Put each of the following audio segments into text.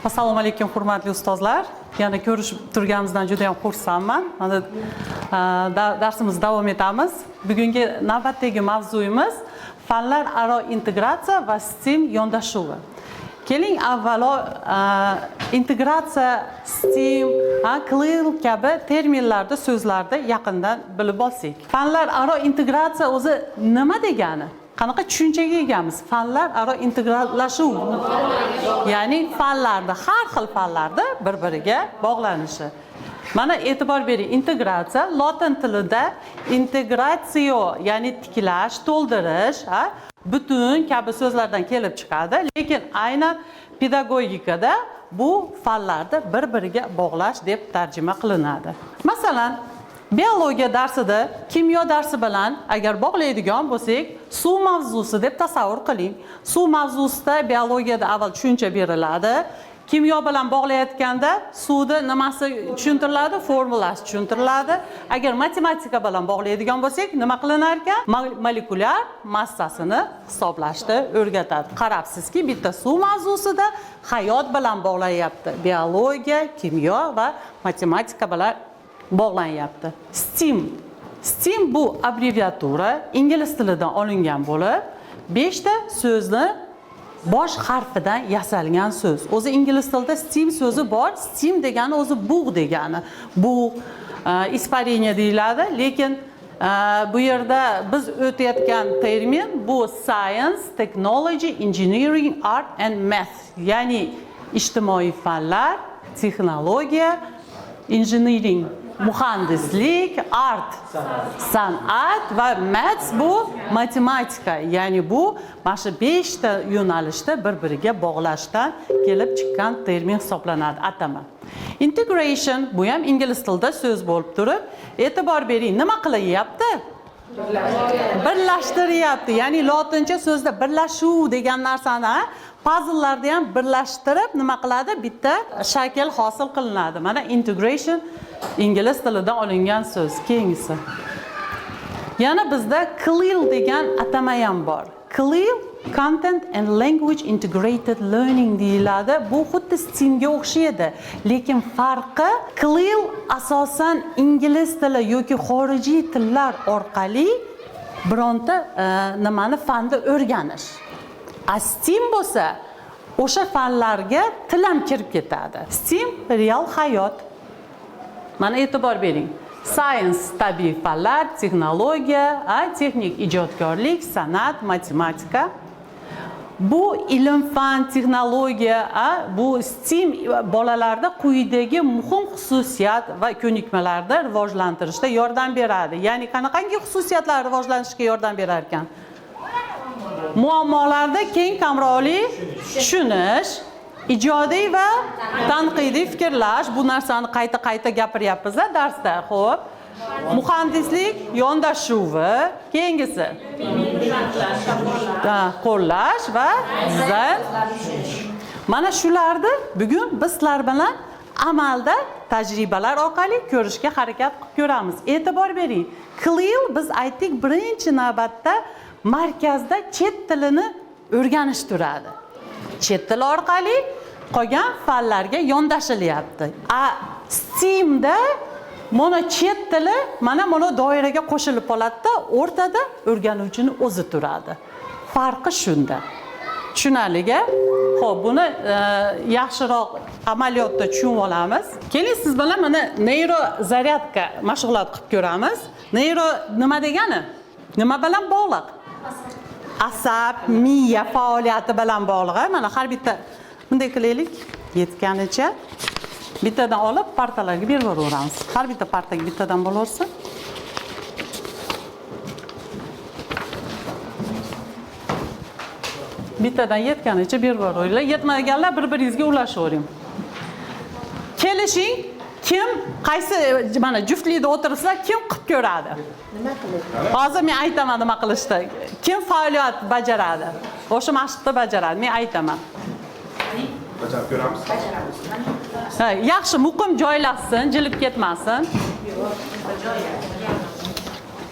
Assalomu alaykum hurmatli ustozlar. Yana ko'rishib turganimizdan juda ham xursandman. Mana darsimiz davom etamiz. Bugungi navbatdagi mavzuyimiz fanlar aro integratsiya va STEM yondashuvi. Keling avvalo integratsiya, STEM, CLIL kabi terminlarda, so'zlarda yaqindan bilib olsak. Fanlar aro integratsiya o'zi nima degani? Qanaqa tushunchaga egamiz? Fanlar aro integrallashuv. Ya'ni fanlarda, har xil fanlarda bir-biriga bog'lanishi. Mana e'tibor bering, integratsiya lotin tilida integratio, ya'ni tiklash, to'ldirish, butun kabi so'zlardan kelib chiqadi, lekin aynan pedagogikada bu fanlarda bir-biriga bog'lash deb tarjima qilinadi. Masalan, biologiya darsida kimyo darsi bilan agar bog'laydigan bo'lsak, suv mavzusi deb tasavvur qiling. Suv mavzusida biologiyada avval tushuncha beriladi. Kimyo bilan bog'layotganda suvni nimasi tushuntiriladi, formulasi tushuntiriladi. Agar matematika bilan bog'laydigan bo'lsak, nima qilinar ekan? Molekulyar massasini hisoblashni o'rgatadi. Qarabsizki, bitta suv mavzusida hayot bilan bog'layapti. Biologiya, kimyo va matematika bilan bog'lanyapti. STEM bu abbreviatura ingliz tilidan olingan bo'lib, 5 ta so'zni bosh harfidan yasalgan so'z. O'zi ingliz tilida STEM so'zi bor. STEM degani o'zi bug' degani. Bug' ispareniya deyiladi, lekin bu yerda biz o'tayotgan termin bu science, technology, engineering, art and math. Ya'ni ijtimoiy fanlar, texnologiya, engineering, muhandislik, art, san'at va maths bu matematika. Ya'ni bu mana shu 5 ta yo'nalishda bir-biriga bog'lashdan kelib chiqqan termin hisoblanadi, atama. Integration bu ham ingliz tilida so'z bo'lib turib, e'tibor bering, nima qilyapti? Birlashtiryapti. Ya'ni lotincha so'zda birlashuv degan narsani puzzle'larni ham birlashtirib nima qiladi? Bitta shakl hosil qilinadi. Mana integration ingliz tilidan olingan so'z. Keyingisi. Yana bizda CLIL degan atama ham bor. CLIL Content and Language Integrated Learning deyiladi. Bu xuddi STEMga o'xshaydi, lekin farqi CLIL asosan ingliz tili yoki xorijiy tillar orqali bironta nimani fanda o'rganish. STEM bo'lsa o'sha fanlarga til ham kirib ketadi. STEM real hayot. Mana e'tibor bering. Science tabiiy fanlar, texnologiya, texnik ijodkorlik, san'at, matematika. Bu ilm, fan, texnologiya, bu STEM bolalarda quyidagi muhim xususiyat va ko'nikmalarni rivojlantirishda yordam beradi. Ya'ni qanaqangi xususiyatlar rivojlanishiga yordam berar ekan? Muammolarda keng qamrovli tushunish, ijodiy va tanqidiy fikrlash, bu narsani qayta gapiryapmiz darsda. Xo'p, muhandislik yondashuvi, keyingisi qo'llash va dizayn. Mana shularni bugun biz sizlar bilan amalda tajribalar orqali ko'rishga harakat qilib ko'ramiz. E'tibor bering, CLIL biz aytdik, birinchi navbatda markazda chet tilini o'rganish turadi. Chet tili orqali qolgan fanlarga yondashilyapti. STEMda mana chet tili mana doiraga qo'shilib qoladi-da, o'rtada o'rganuvchini o'zi turadi. Farqi shunda. Tushunarliga? Xo'p, buni yaxshiroq amaliyotda tushunib olamiz. Keling siz bilan mana neyrozaryadka mashg'ulot qilib ko'ramiz. Neyro nima degani? Nima bilan bog'liq? Asab, miya faoliyati bilan bog'liq. Mana har bitta bunday qilaylik, yetganicha bittadan olib partalarga berib yuboramiz. Har bitta partaga bittadan bo'laversin. Bittadan yetganicha berib yuboringlar. Yetmaganlar bir-biringizga ulashavering. Kelishing, kim qaysi mana juftlikda o'tirsizlar, kim qilib ko'radi? Nima qiladi? Hozir men aytaman nima qilishdi. Kim faoliyat bajaradi? O'sha mashqni bajaradi. Men aytaman. Bajarib ko'ramiz. Bajaramiz. Yaxshi muqim joylashsin, jilib ketmasin.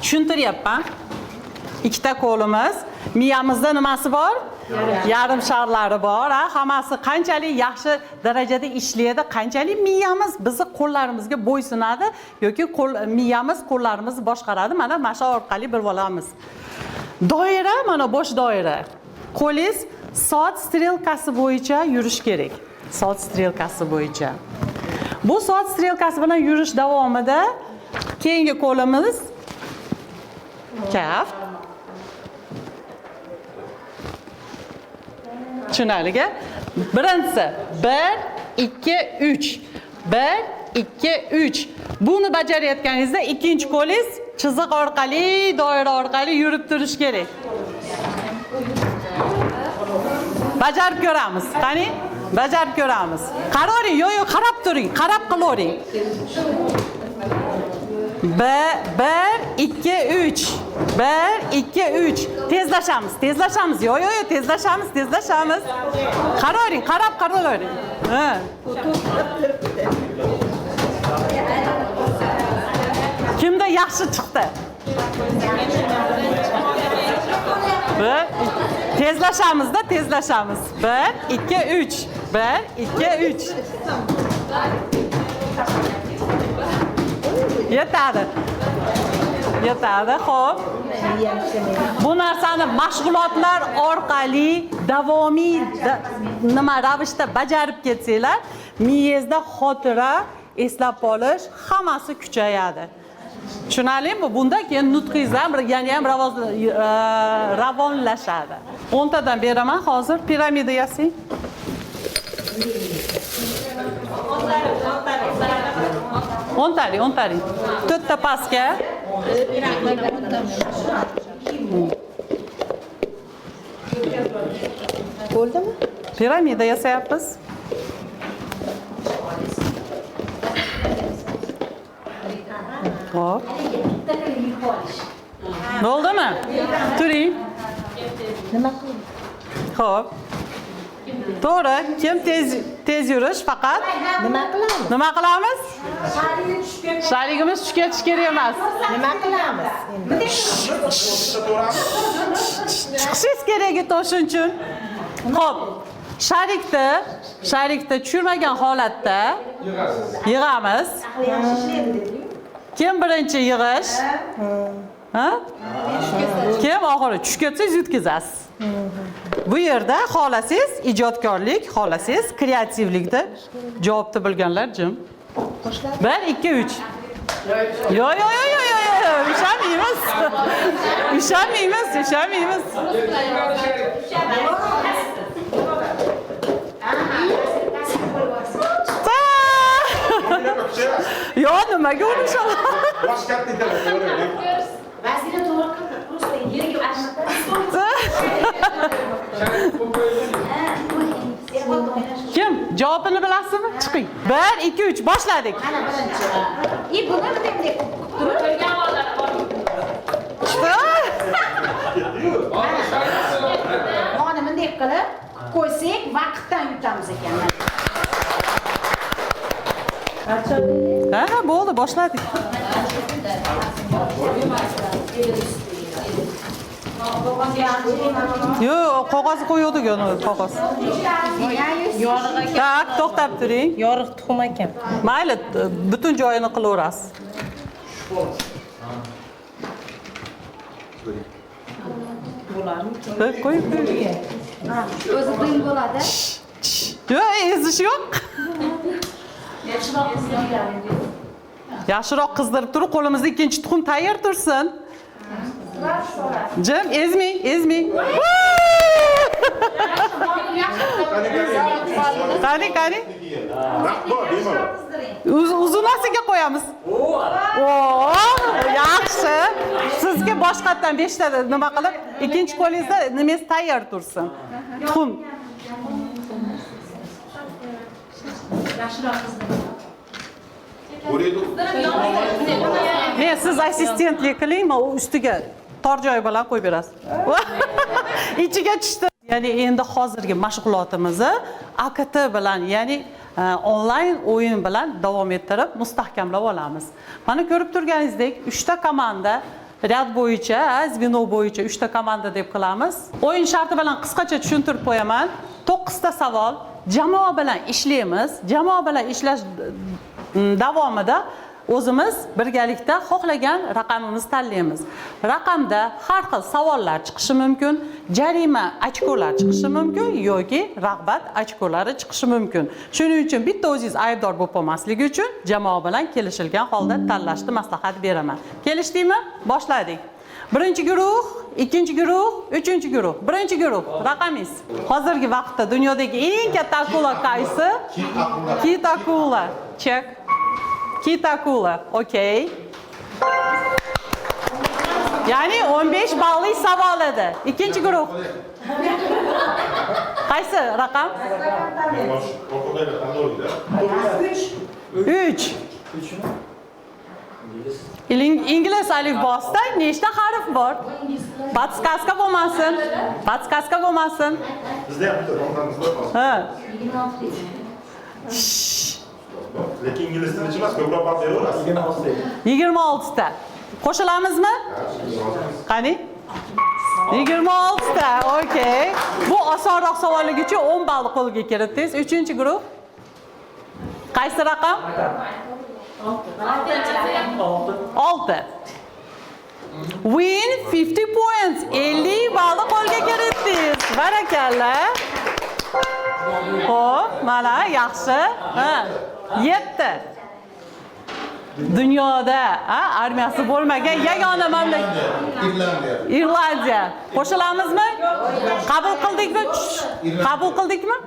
Tushuntiryapman. Ikkita qo'limiz, miyamizda nimasi bor? yarim sharlari bor. Hammasi qanchalik yaxshi darajada ishlaydi, qanchalik miyamiz bizni qo'llarimizga bo'ysunadi yoki miyamiz qo'llarimizni boshqaradi. Mana shu orqali bilib olamiz. Doira, mana bosh doira. Qo'lingiz soat strelkasi bo'yicha yurish kerak. Soat strelkasi bo'yicha. Bu soat strelkasi bilan yurish davomida keyingi qo'limiz kaf. Tushunarli-ga? Birinchisi 1 2 3. 1 2 3. Buni bajarayotganingizda ikkinchi qo'lingiz chiziq orqali, doira orqali yurib turish kerak. Bajarib ko'ramiz. Qani? Bajarib ko'ramiz. Qaroring, yo'q, qarab turing, qarab qilavering. 1 2 3. 1 2 3. Tezlashamiz, tezlashamiz. Yo'q, tezlashamiz. Qaroring, qarab qaravering. Ha. Kimda yaxshi chiqdi? Tezlashamizda, tezlashamiz. 1 2 3. 1 2 3. Yetadi. Xo'p. Bu narsani mashg'ulotlar orqali davomiy nima ravishda bajarib ketsanglar, miyangizda xotira, eslab qolish hammasi kuchayadi. Tushunarlimi? Bunda keyin nutqingiz ham ham ravonlashadi. 10 tadan beraman hozir piramida yasang. O'ntari. To'rtta pastga. Bo'ldimi? Piramida yasayapmiz. Hop. Bo'ldimi? Turing. Nima qiling? Xo'p. To'g'ri, kim tez yurish faqat nima qilamiz? Sharigimiz tushib ketish kerak emas. Nima qilamiz endi? Chiqishingiz kerak edi o'shuning uchun. Xo'p. Sharikni tushirmagan holatda yig'amiz. Kim birinchi yig'ish? Ha? Kim oxiri tushib ketsangiz yutkazasiz. Bu yerda xolasangiz ijodkorlik, xolasangiz kreativlikda javobni bilganlar jim. 1 2 3. Yo'q. Ishonmaymiz. Yo'q, nimaga urishaman? Boshqatni deydi. Vazira to'g'ri qildi. Просто yerga ashqada. Kim? Javobini bilasizmi? Chiqing. 1 2 3 boshladik. Mana birinchi. Buni bunday turib mana bunday qilib qo'ysak, vaqtdan yutamiz ekan. Ha, bo'ldi, boshladik. Yo'q, qog'oz qo'yuvdik, qog'oz. Tak, to'xtab turing. Yorug' tuxum ekan. Mayli, butun joyini qilaverasiz. Qo'y. O'zi qiyin bo'ladi. Yo'q, ezish yo'q. Yaxshiroq qizdirib turib, qo'limizda ikkinchi tuxum tayyor tursin. Jim, ezming. Qani. Uzunasiga qo'yamiz. Yaxshi. Sizga boshqatdan 5 ta nima qilib, ikkinchi qo'lingizda nimangiz tayyor tursin. Tuxum. Yaxshiroq qizdir. Men siz assistentlik qiling, men ustiga tor joy bilan qo'yib berasiz. İchiga tushdi. Ya'ni endi hozirgi mashg'ulotimizni AKT bilan, ya'ni onlayn o'yin bilan davom ettirib mustahkamlab olamiz. Mana ko'rib turganingizdek, 3 ta komanda rad bo'yicha, zveno bo'yicha 3 ta komanda deb qilamiz. O'yin sharti bilan qisqacha tushuntirib qo'yaman. 9 ta savol. Jamoa bilan ishlaymiz. Jamoa bilan ishlash davomida o'zimiz birgalikda xohlagan raqamimizni tanlaymiz. Raqamda har xil savollar chiqishi mumkin, jarima ochkolar chiqishi mumkin yoki rag'bat ochkolari chiqishi mumkin. Shuning uchun bitta o'zingiz aybdor bo'lib qolmasligi uchun jamoa bilan kelishilgan holda tanlashni maslahat beraman. Kelishdingmi? Boshladik. Birinchi guruh, ikkinchi guruh, uchinchi guruh. Birinchi guruh, raqamingiz. Hozirgi vaqtda dunyodagi eng katta akula qaysi? Kit akula. Check. Kit akula. Okay. Ya'ni 15 balli savol edi. Ikkinchi guruh. Qaysi raqam? 3. İngliz alifbosida nechta harf bor? Podskaska bo'lmasin. Podskaska bo'lmasin. Bizda ham bitta raqamimizda bor. Ha. 26. Lekin ingliz tilichi emas, ko'proq vaqt beraverasiz. 26 ta. Qo'shilamizmi? Qani? 26 ta. Okay. Bu osonroq savollik uchun 10 ball qo'lga kiritdingiz. 3-guruh. Qaysi raqam? 6. Win 50 points. 50 ballni qo'lga kiritdingiz. Barakalla. Xo'p, mana yaxshi. Ha. 7. Dunyoda armiyasi bo'lmagan yagona mamlakat Irlandiya. Qo'shilamizmi? Qabul qildikmi? Qabul qildikmi?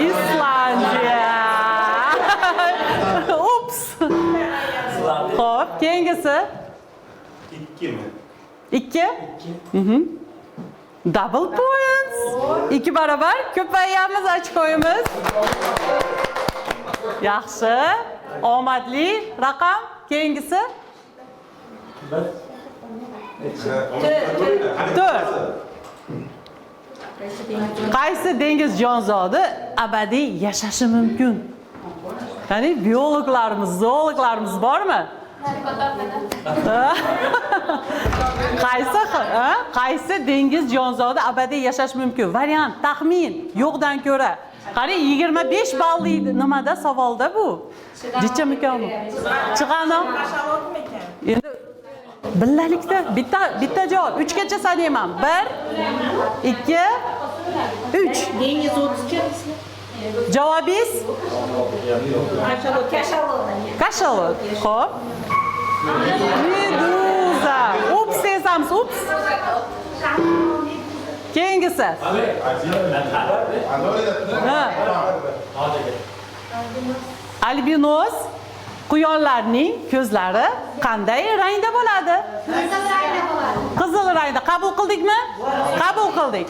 Islandiya. Ups. Xo'p, keyingisi? 2 mi? 2. Double points. 2 barobar ko'payamiz ochkoyimiz. Yaxshi. Omadli raqam. Keyingisi? 4. Qaysi dengiz jonzodi abadiy yashashi mumkin? Ya'ni biologlarimiz, zoologlarimiz bormi? Qaysi dengiz jonzodi abadiy yashash mumkin? Variant, taxmin, yo'qdan ko'ra. Qani 25 balli nimada savolda bu? Jicha mukammal. Chiqano? Endi billalikda bitta javob. 3 gacha sanayman. 1 2 3. Dengiz 30. Javobingiz? Kashalot. Xo'p. Meduza. Ups desamiz, ups. Keyingisi. Albinos quyonlarning ko'zlari qanday rangda bo'ladi? Qizil rangda. Qabul qildikmi? Qabul qildik.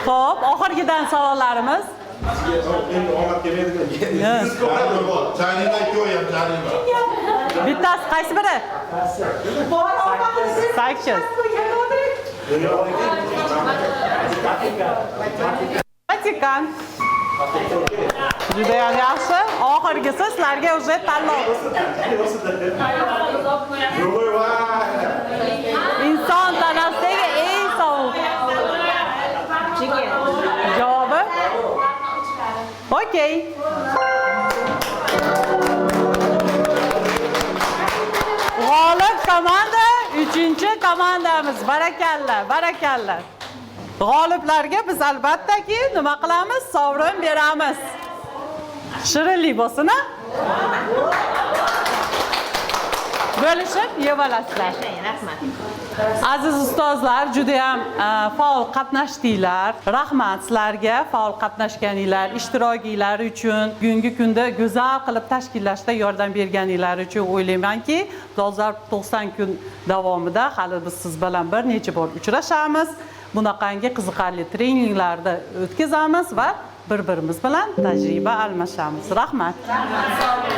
Xo'p, oxirgidan savollarimiz. Bittasi qaysi biri? Sakkiz. Vatikan. Juda ham yaxshi. Oxirgisi sizlarga o'zi tanlov. Inson tanasidagi eng sovuq. Javobi? Okay. G'olib komanda 3-komandamiz. Barakalla, barakalla. G'oliblarga biz albattaki nima qilamiz? Sovrin beramiz. Shirinlik bo'lsin-a? Bo'lishib yeb olasizlar. Rahmat. Aziz ustozlar, juda ham faol qatnashdinglar. Rahmat sizlarga faol qatnashganinglar, ishtirokinglar uchun, bugungi kunda go'zal qilib tashkillashda yordam berganinglar uchun o'ylaymanki, dolzarb 90 kun davomida hali biz siz bilan bir necha bor uchrashamiz. Bunaqangi qiziqarli treninglarda o'tkazamiz va bir-birimiz bilan tajriba almashamiz. Rahmat.